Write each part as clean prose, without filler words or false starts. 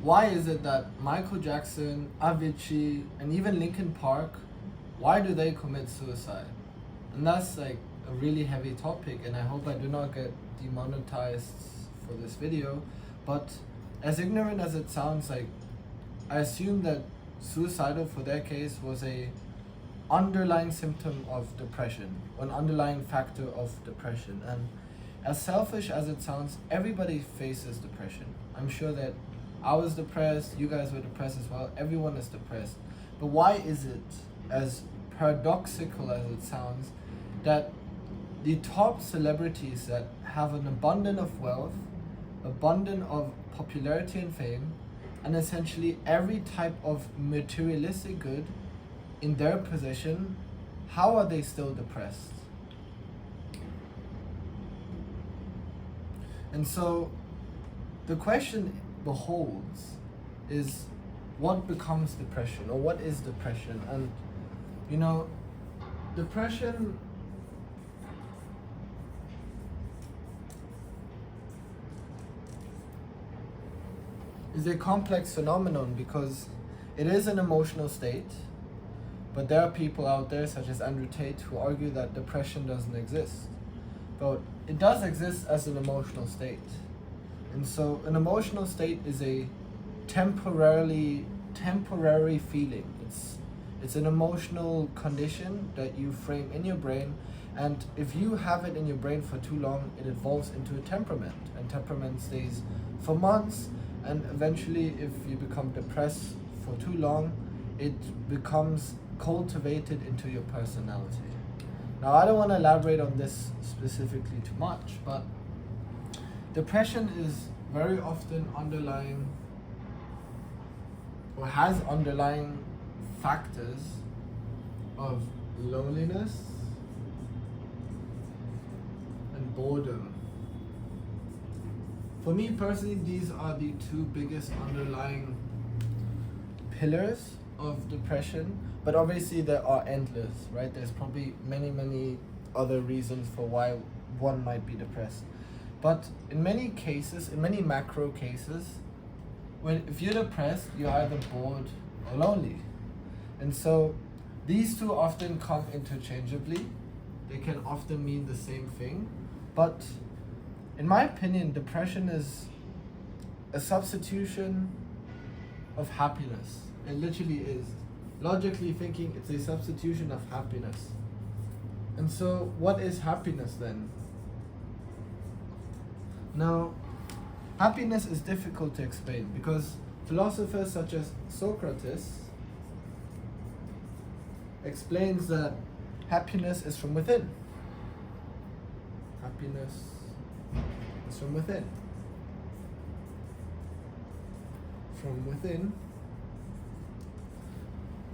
why is it that Michael Jackson, Avicii, and even Linkin Park, why do they commit suicide? And that's like a really heavy topic, and I hope I do not get demonetized for this video. But as ignorant as it sounds, like, I assume that suicidal for their case was a underlying symptom of depression, an underlying factor of depression. And as selfish as it sounds, everybody faces depression. I'm sure that I was depressed, you guys were depressed as well, everyone is depressed. But why is it, as paradoxical as it sounds, that the top celebrities that have an abundance of wealth, abundance of popularity and fame, and essentially every type of materialistic good in their possession, how are they still depressed? And so the question beholds is, what becomes depression, or what is depression? And you know, depression is a complex phenomenon because it is an emotional state, but there are people out there such as Andrew Tate who argue that depression doesn't exist. But it does exist as an emotional state. And so an emotional state is a temporary feeling. It's an emotional condition that you frame in your brain, and if you have it in your brain for too long, it evolves into a temperament, and temperament stays for months, and eventually if you become depressed for too long, it becomes cultivated into your personality. Now, I don't want to elaborate on this specifically too much, but depression is very often underlying, or has underlying factors of loneliness and boredom. For me personally, these are the two biggest underlying pillars of depression, but obviously there are endless, right? There's probably many other reasons for why one might be depressed. But in many cases, in many macro cases, if you're depressed, you're either bored or lonely. And so these two often come interchangeably. They can often mean the same thing. But in my opinion, depression is a substitution of happiness. It literally is. Logically thinking, it's a substitution of happiness. And so what is happiness then? Now, happiness is difficult to explain because philosophers such as Socrates explains that happiness is from within. Happiness is from within. From within.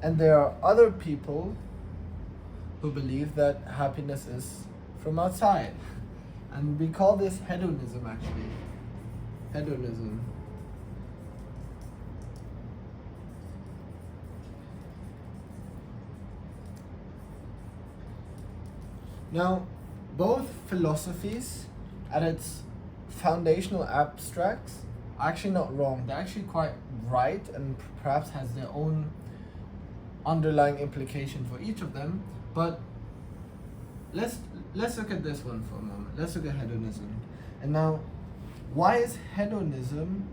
And there are other people who believe that happiness is from outside. And we call this hedonism, actually. Hedonism. Now, both philosophies at its foundational abstracts are actually not wrong. They're actually quite right, and perhaps has their own underlying implication for each of them. But let's look at this one for a moment. Let's look at hedonism. And now, why is hedonism,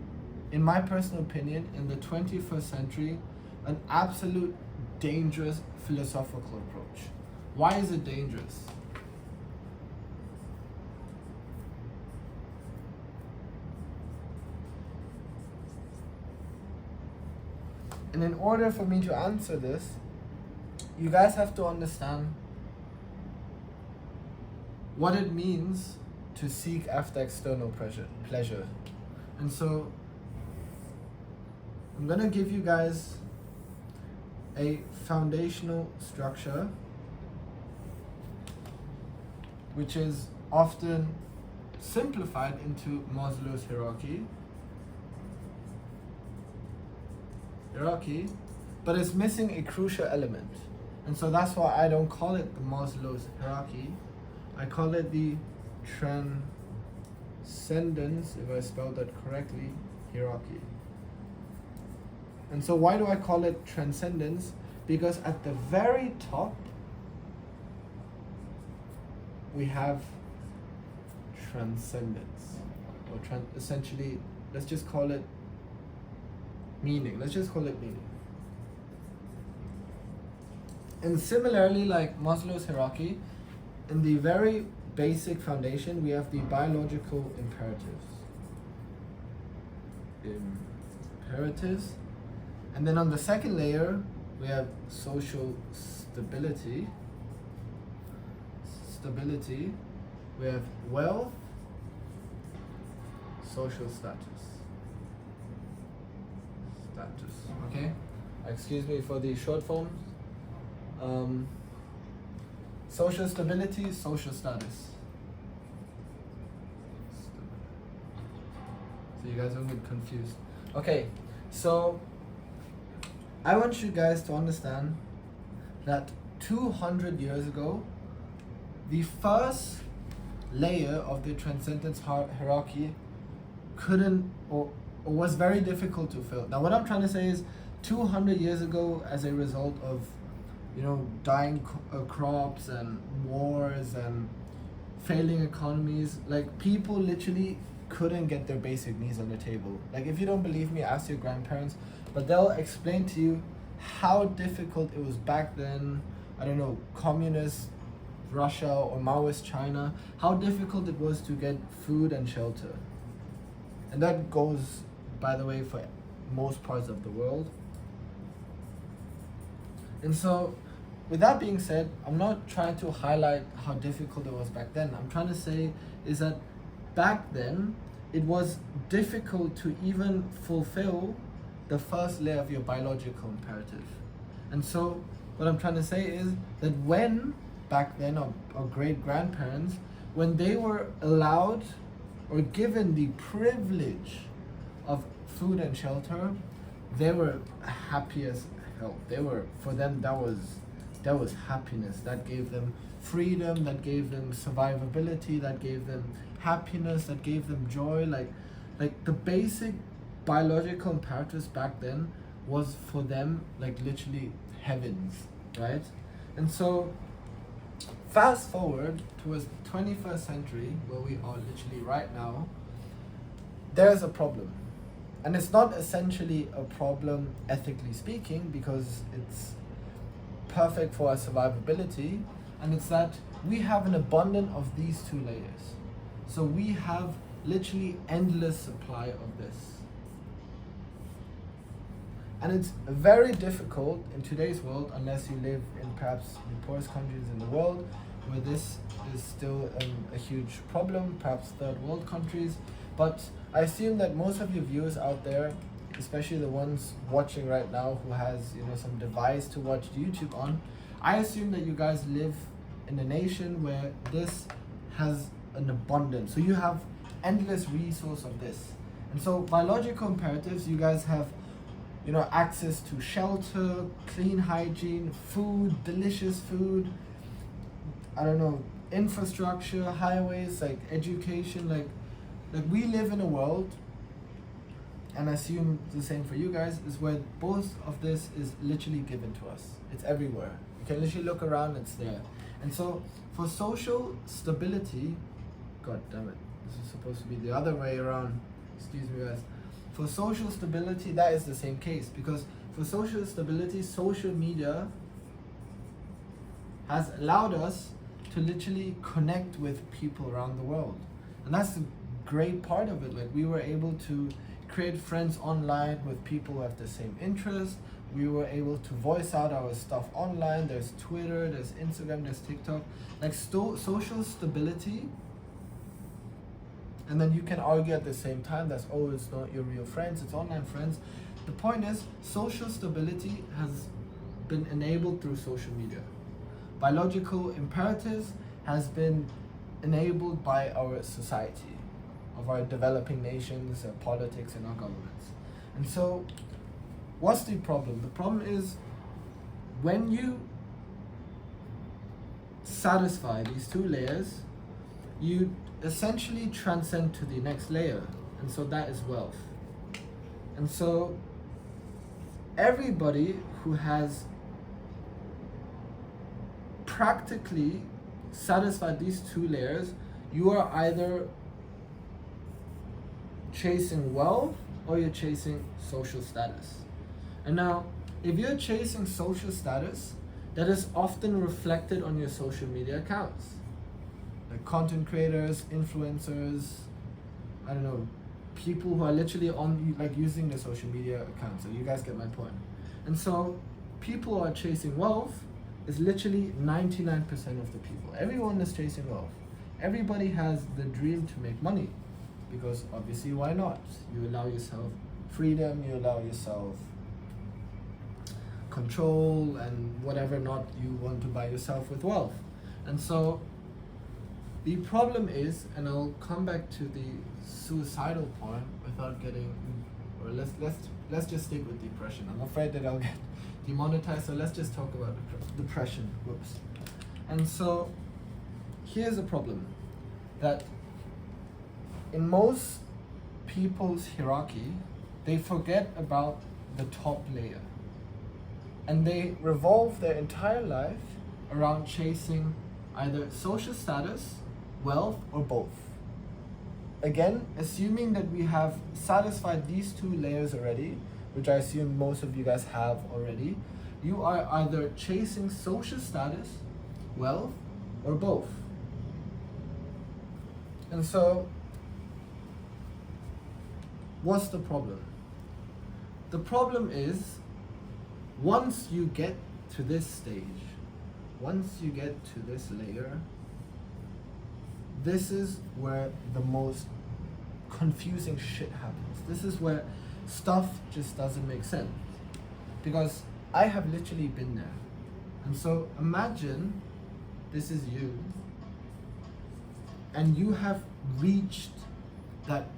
in my personal opinion, in the 21st century, an absolute dangerous philosophical approach? Why is it dangerous? And in order for me to answer this, you guys have to understand what it means to seek after external pleasure. And so I'm gonna give you guys a foundational structure which is often simplified into Maslow's hierarchy, but it's missing a crucial element. And so that's why I don't call it the Maslow's hierarchy. I call it the transcendence, if I spelled that correctly, hierarchy. And so why do I call it transcendence? Because at the very top, we have transcendence. Or essentially, let's just call it meaning. Let's just call it meaning. And similarly, like Maslow's hierarchy, in the very basic foundation, we have the biological imperatives. Imperatives. And then on the second layer, we have social stability. Stability. We have wealth, social status. Status. Okay? Excuse me for the short forms. Social stability, social status. So you guys don't get confused. Okay, so I want you guys to understand that 200 years ago, the first layer of the transcendence hierarchy couldn't or was very difficult to fill. Now what I'm trying to say is 200 years ago, as a result of dying crops and wars and failing economies, like people literally couldn't get their basic needs on the table. Like if you don't believe me, ask your grandparents, but they'll explain to you how difficult it was back then. I don't know, communist Russia or Maoist China, how difficult it was to get food and shelter. And that goes, by the way, for most parts of the world. And so, with that being said, I'm not trying to highlight how difficult it was back then. I'm trying to say is that back then, it was difficult to even fulfill the first layer of your biological imperative. And so, what I'm trying to say is that when, back then, our great-grandparents, when they were allowed or given the privilege of food and shelter, they were happy as hell. For them, that was happiness. That gave them freedom, that gave them survivability, that gave them happiness, that gave them joy. Like the basic biological imperatives back then was for them like literally heavens, right? And so fast forward towards the 21st century, where we are literally right now, there's a problem. And it's not essentially a problem ethically speaking, because it's perfect for our survivability, and it's that we have an abundance of these two layers. So we have literally endless supply of this. And it's very difficult in today's world, unless you live in perhaps the poorest countries in the world, where this is still a huge problem, perhaps third world countries. But I assume that most of your viewers out there, especially the ones watching right now who has some device to watch YouTube on, I assume that you guys live in a nation where this has an abundance. So you have endless resource of this. And so biological imperatives, you guys have access to shelter, clean hygiene, food, delicious food, I don't know, infrastructure, highways, like education, like we live in a world, and I assume the same for you guys, is where both of this is literally given to us. It's everywhere. You can literally look around, it's there. And so for social stability, god damn it, this is supposed to be the other way around, excuse me guys. For social stability, that is the same case, because for social stability, social media has allowed us to literally connect with people around the world. And that's the great part of it. Like we were able to create friends online with people who have the same interest. We were able to voice out our stuff online. There's Twitter, there's Instagram, there's TikTok. Like social stability. And then you can argue at the same time that, oh, it's not your real friends, it's online friends. The point is, social stability has been enabled through social media. Biological imperatives has been enabled by our society, of our developing nations, our politics, and our governments. And so, what's the problem? The problem is, when you satisfy these two layers, you essentially transcend to the next layer, and so that is wealth. And so everybody who has practically satisfied these two layers, you are either chasing wealth or you're chasing social status. And now, if you're chasing social status, that is often reflected on your social media accounts. Like content creators, influencers, I don't know, people who are literally on, like, using their social media accounts. So you guys get my point. And so people who are chasing wealth is literally 99% of the people. Everyone is chasing wealth. Everybody has the dream to make money, because obviously, why not? You allow yourself freedom, you allow yourself control and whatever not you want to buy yourself with wealth. And so the problem is, and I'll come back to the suicidal point without getting, or let's just stick with depression. I'm afraid that I'll get demonetized, so let's just talk about depression. Whoops. And so here's the problem, that in most people's hierarchy, they forget about the top layer. And they revolve their entire life around chasing either social status, wealth, or both. Again, assuming that we have satisfied these two layers already, which I assume most of you guys have already, you are either chasing social status, wealth, or both. And so, what's the problem? The problem is, once you get to this stage, once you get to this layer, this is where the most confusing shit happens. This is where stuff just doesn't make sense. Because I have literally been there. And so imagine this is you, and you have reached that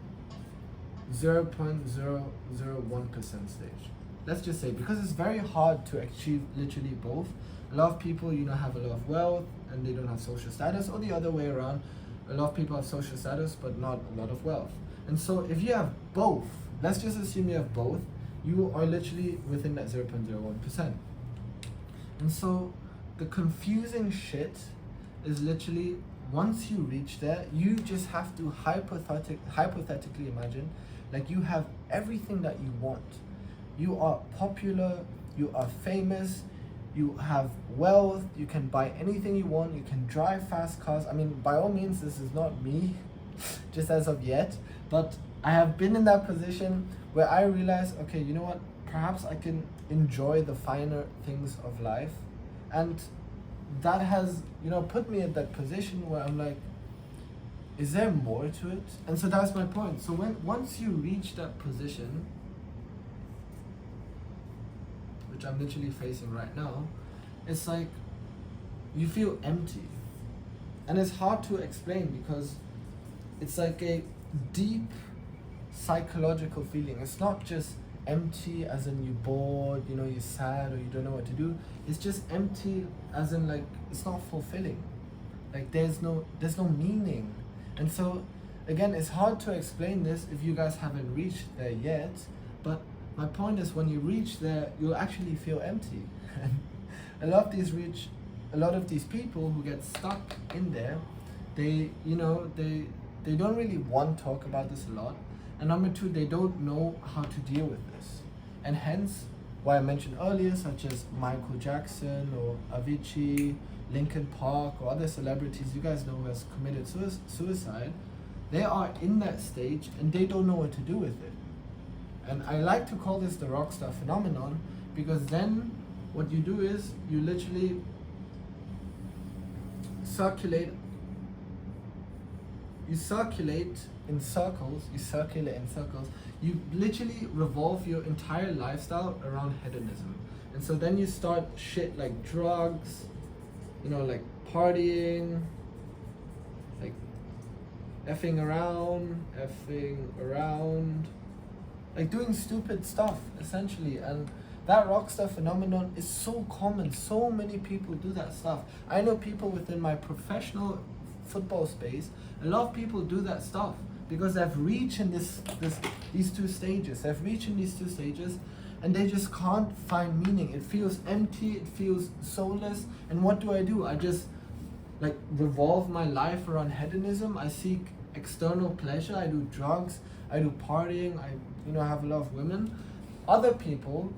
0.001% stage. Let's just say, because it's very hard to achieve literally both. A lot of people, have a lot of wealth and they don't have social status, or the other way around. A lot of people have social status but not a lot of wealth. And so if you have both, let's just assume you have both, you are literally within that 0.01%. And so the confusing shit is literally, once you reach there, you just have to hypothetically imagine like you have everything that you want. You are popular, you are famous, you have wealth, you can buy anything you want, you can drive fast cars. I mean, by all means, this is not me, just as of yet, but I have been in that position where I realized, okay, you know what, perhaps I can enjoy the finer things of life. And that has, put me at that position where I'm like, is there more to it? And so that's my point. So once you reach that position, which I'm literally facing right now, it's like you feel empty. And it's hard to explain because it's like a deep psychological feeling. It's not just empty as in you're bored, you're sad, or you don't know what to do. It's just empty as in like it's not fulfilling. Like there's no meaning. And so again, it's hard to explain this if you guys haven't reached there yet, but my point is, when you reach there, you'll actually feel empty. And a lot of these people who get stuck in there, they don't really, one, talk about this a lot, and number two, they don't know how to deal with this. And hence, what I mentioned earlier, such as Michael Jackson or Avicii, Linkin Park, or other celebrities you guys know who has committed suicide, they are in that stage and they don't know what to do with it. And I like to call this the rock star phenomenon, because then what you do is you literally circulate in circles, you literally revolve your entire lifestyle around hedonism. And so then you start shit like drugs, like partying, like effing around, like doing stupid stuff, essentially. And that rockstar phenomenon is so common. So many people do that stuff. I know people within my professional football space, a lot of people do that stuff because they've reached in these two stages. They've reached in these two stages, and they just can't find meaning. It feels empty. It feels soulless. And what do? I just like revolve my life around hedonism. I seek external pleasure. I do drugs. I do partying. I have a lot of women. Other people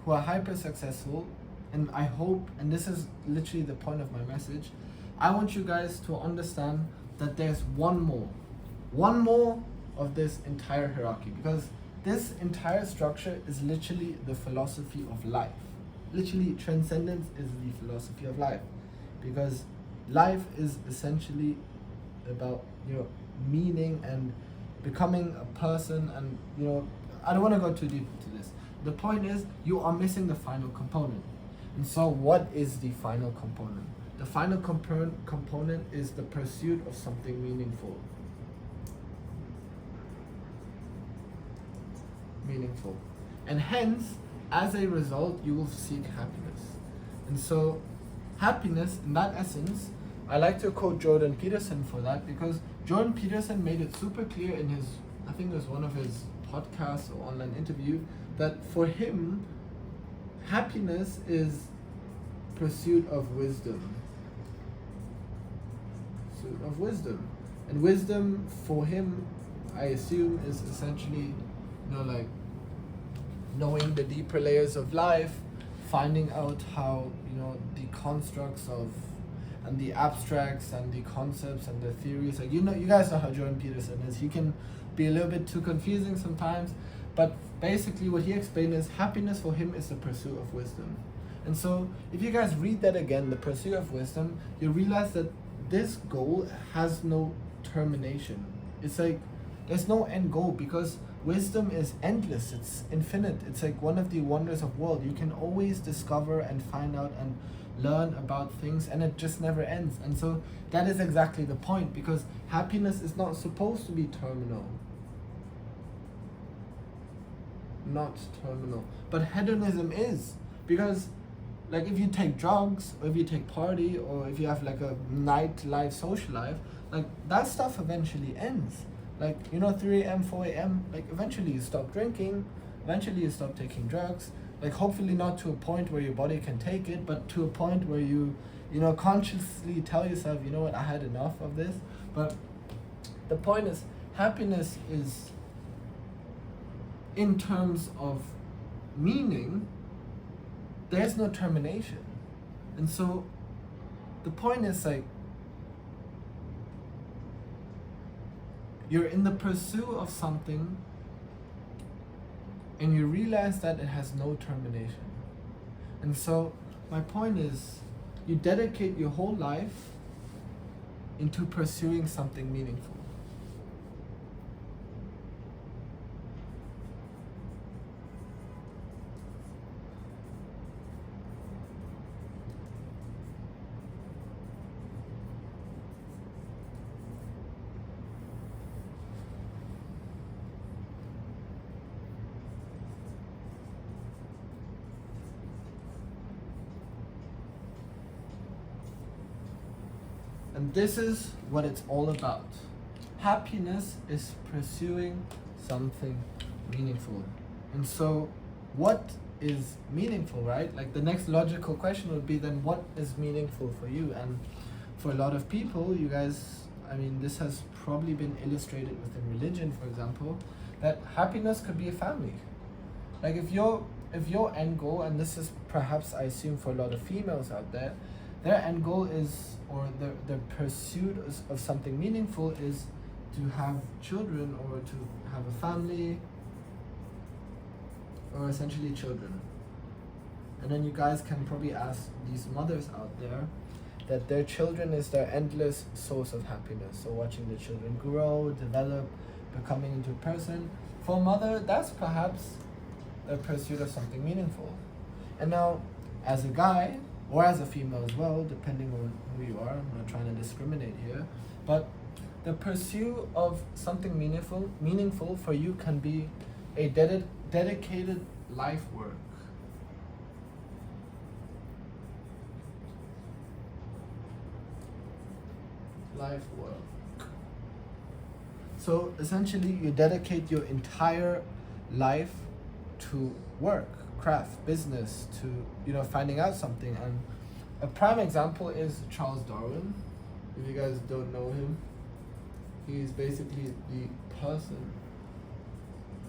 who are hyper successful, and I hope, and this is literally the point of my message, I want you guys to understand that there's one more of this entire hierarchy, because this entire structure is literally the philosophy of life. Literally, transcendence is the philosophy of life, because life is essentially about meaning and becoming a person. And I don't want to go too deep into this. The point is, you are missing the final component. And so what is the final component? The final component is the pursuit of something meaningful. And hence, as a result, you will seek happiness. And so happiness, in that essence, I like to quote Jordan Peterson for that, because Jordan Peterson made it super clear in his, I think it was one of his podcasts or online interview, that for him, happiness is pursuit of wisdom. And wisdom for him, I assume, is essentially, like knowing the deeper layers of life, finding out how, the constructs of, and the abstracts and the concepts and the theories, like, you guys know how Jordan Peterson is. He can be a little bit too confusing sometimes, but basically what he explained is happiness for him is the pursuit of wisdom. And so if you guys read that again, the pursuit of wisdom, you realize that this goal has no termination. It's like there's no end goal, because wisdom is endless, it's infinite. It's like one of the wonders of the world. You can always discover and find out and learn about things, and it just never ends. And so that is exactly the point, because happiness is not supposed to be terminal. But hedonism is, because like if you take drugs, or if you take party, or if you have like a nightlife, social life, like that stuff eventually ends. Like 3 a.m., 4 a.m., like eventually you stop drinking, eventually you stop taking drugs, like hopefully not to a point where your body can take it, but to a point where you consciously tell yourself, you know what, I had enough of this. But the point is, happiness is, in terms of meaning, there's no termination. And so the point is, like, you're in the pursuit of something and you realize that it has no termination. And so my point is, you dedicate your whole life into pursuing something meaningful. And this is what it's all about. Happiness is pursuing something meaningful. And so what is meaningful, right? Like the next logical question would be, then what is meaningful for you? And for a lot of people, you guys, this has probably been illustrated within religion, for example, that happiness could be a family. Like if your end goal, and this is perhaps, I assume, for a lot of females out there, their end goal is, or their pursuit of something meaningful is to have children, or to have a family, or essentially children. And then you guys can probably ask these mothers out there that their children is their endless source of happiness. So watching the children grow, develop, becoming into a person. For a mother, that's perhaps a pursuit of something meaningful. And now, as a guy, or as a female as well, depending on who you are, I'm not trying to discriminate here, but the pursuit of something meaningful for you can be a dedicated life work. life work? So essentially, you dedicate your entire life to work, craft, business, to finding out something. And a prime example is Charles Darwin. If you guys don't know him, he's basically the person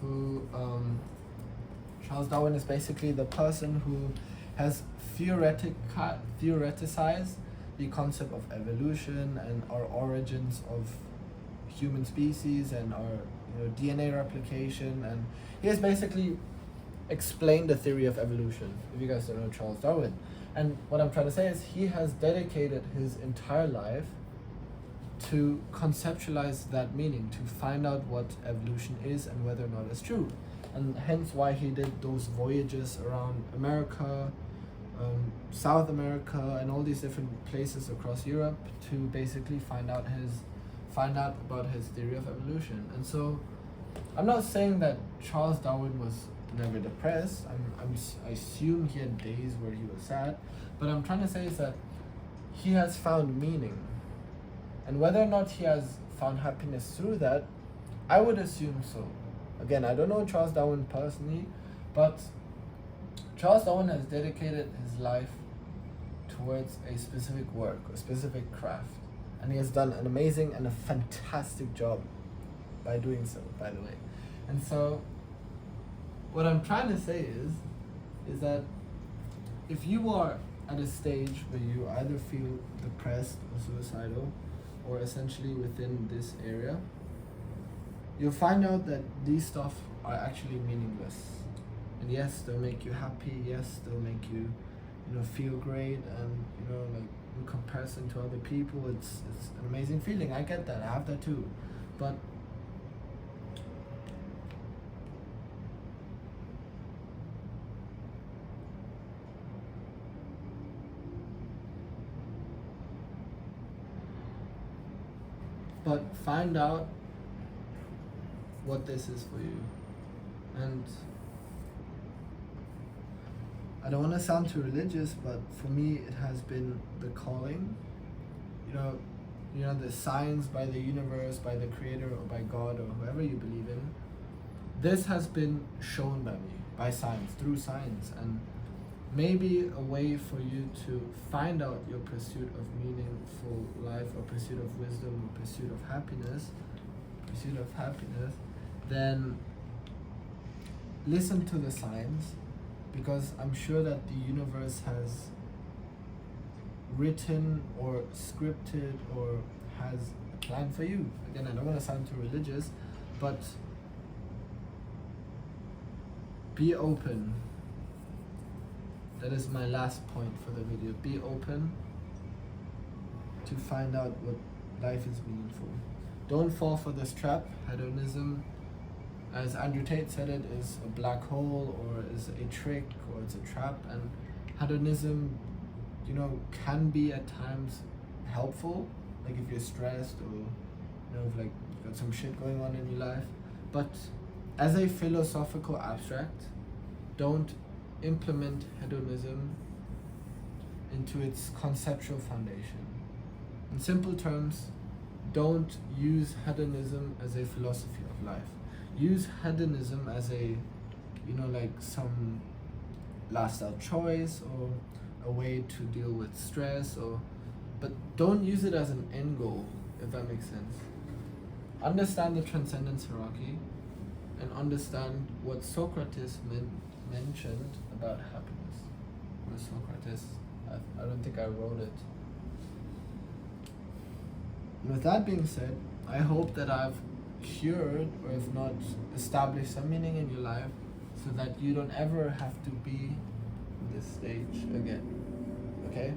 who Charles Darwin is basically the person who has theoreticized the concept of evolution and our origins of human species and our DNA replication, and he has basically explained the theory of evolution, if you guys don't know Charles Darwin. And what I'm trying to say is he has dedicated his entire life to conceptualize that meaning, to find out what evolution is and whether or not it's true. And hence why he did those voyages around America, South America, and all these different places across Europe to basically find out about his theory of evolution. And so I'm not saying that Charles Darwin was never depressed. I assume he had days where he was sad, but I'm trying to say is that he has found meaning, and whether or not he has found happiness through that, I would assume so. Again, I don't know Charles Darwin personally, but Charles Darwin has dedicated his life towards a specific work, a specific craft, and he has done an amazing and a fantastic job by doing so, by the way. And so what I'm trying to say is that if you are at a stage where you either feel depressed or suicidal, or essentially within this area, you'll find out that these stuff are actually meaningless. And yes, they'll make you happy, yes, they'll make you feel great, and like in comparison to other people, it's an amazing feeling. I get that, I have that too. But find out what this is for you. And I don't want to sound too religious, but for me it has been the calling. The signs by the universe, by the creator, or by God, or whoever you believe in. This has been shown by me, by science, through science, and maybe a way for you to find out your pursuit of meaningful life, or pursuit of wisdom, or pursuit of happiness, then listen to the signs, because I'm sure that the universe has written or scripted or has a plan for you. Again, I don't want to sound too religious, but be open. That is my last point for the video. Be open to find out what life is meaningful. Don't fall for this trap. Hedonism, as Andrew Tate said, it is a black hole, or is a trick, or it's a trap. And hedonism, can be at times helpful, like if you're stressed, or if like you've got some shit going on in your life. But as a philosophical abstract, don't implement hedonism into its conceptual foundation. In simple terms, don't use hedonism as a philosophy of life. Use hedonism as a, like some lifestyle choice, or a way to deal with stress, but don't use it as an end goal, if that makes sense. Understand the transcendence hierarchy, and understand what Socrates mentioned about happiness. With Socrates, I don't think I wrote it. And with that being said, I hope that I've cured, or if not established, some meaning in your life, so that you don't ever have to be on this stage again. Okay?